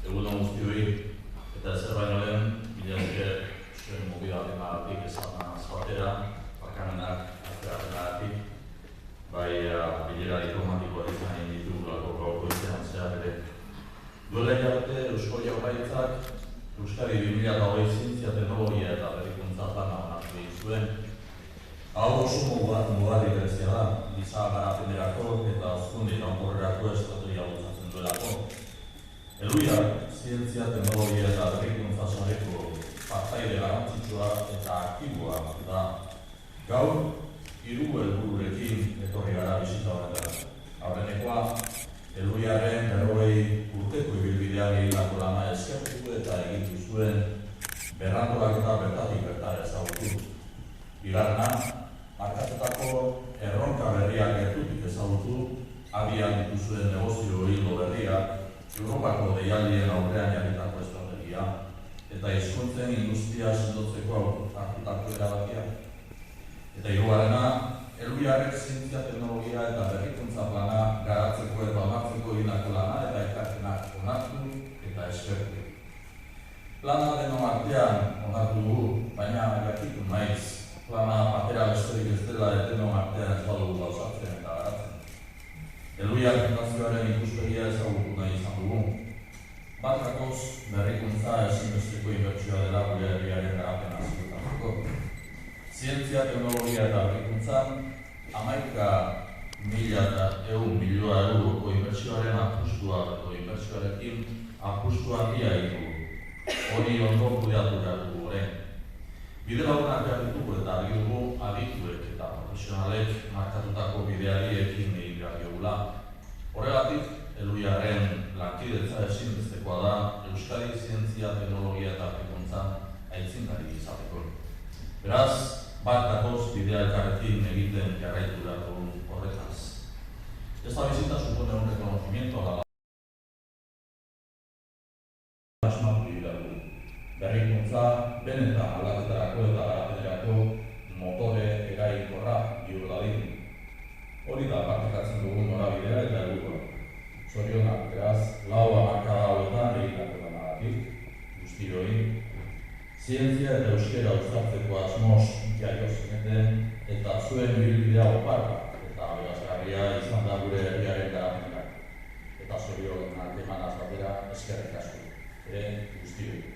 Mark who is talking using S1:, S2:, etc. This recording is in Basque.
S1: Egun on guztioi, eta zer baino lehen, mila esker zuen mobidatenagatik esatera, barkamenak aterapenagatik, bai bilera diplomatikoa izan egin ditugulako gaurko izan zehar ere. Duela hilabete Eusko Jaurlaritzak Euskadi 2020 zientzia, teknologia eta berrikuntza plana onartu egin zuen. Hau oso mugarri berezia da, giza garapenerako eta hazkunde iraunkorrerako estrategia bultzatzen duelako. Eluiak, zientzia, teknologia eta berrikuntza sareko partaide garrantzitsua eta aktiboa da. Gaur, 3 helbururekin etorri gara bisita honetara. Aurrenekoa, Eluiaren 40 urteko ibilbidean egindako lana eskertu eta egitu zuen berrantolaketa bertatik bertara ezagutu. Bigarrena, markatutako erronka berriak gertutik ezagutu, abian dituzuen negozio ildo berriak, Europako deialdien aurrean jarritako estrategia eta hizkuntzen industria sendotzeko hartutako erabakia. Eta hirugarrena, Eluiarrek zientzia, teknologia eta berrikuntza plana garatzeko eta onartzeko egindako lana eta ekarpenak onartu eta eskertu. Plana denon artean onartu dugu, baina jakitu naiz, plana batera besterik ez dela denon artean ez badugu gauzatzen eta garatzen. Eluiar fundazioaren ikuspegia ezagutu nahi izan dugu. Bat gatoz, berrikuntza ezinbesteko inbertsioa dela gure herriaren garapena ziurtatzeko. Zientzia, teknologia eta berrikuntzan, 11.100 milioi euroko inbertsioaren apustua edo inbertsioarekin apustu handia egin dugu. Hori ondo kudeatu behar dugu orain. Bide lagunak behar ditugu eta argi dugu adituek eta profesionalek markatutako bideari ekin egin behar diogula. Horregatik, Eluiarren lankidetza ezinbestekoa da Euskadi zientzia, teknologia eta berrikuntzan aitzindari izateko. Beraz, bat gatoz bidea elkarrekin egiten jarraitu behar dugu horretaz. Esta visita supone un reconocimiento a la berrikuntza benetan aldaketarako eta garapenerako motore eraginkorra bihur dadin. Hori da partekatzen dugun norabidea eta helburua. Zorionak, beraz, 4 hamarkada hauetan egindako lanagatik, guztioi, zientzia eta euskera uztartzeko asmoz jaio zineten eta zuen ibilbidea oparra eta aberasgarria izan da gure herriaren garapenak. Eta zorionak emanaz batera eskerrik asko, ere guztioi.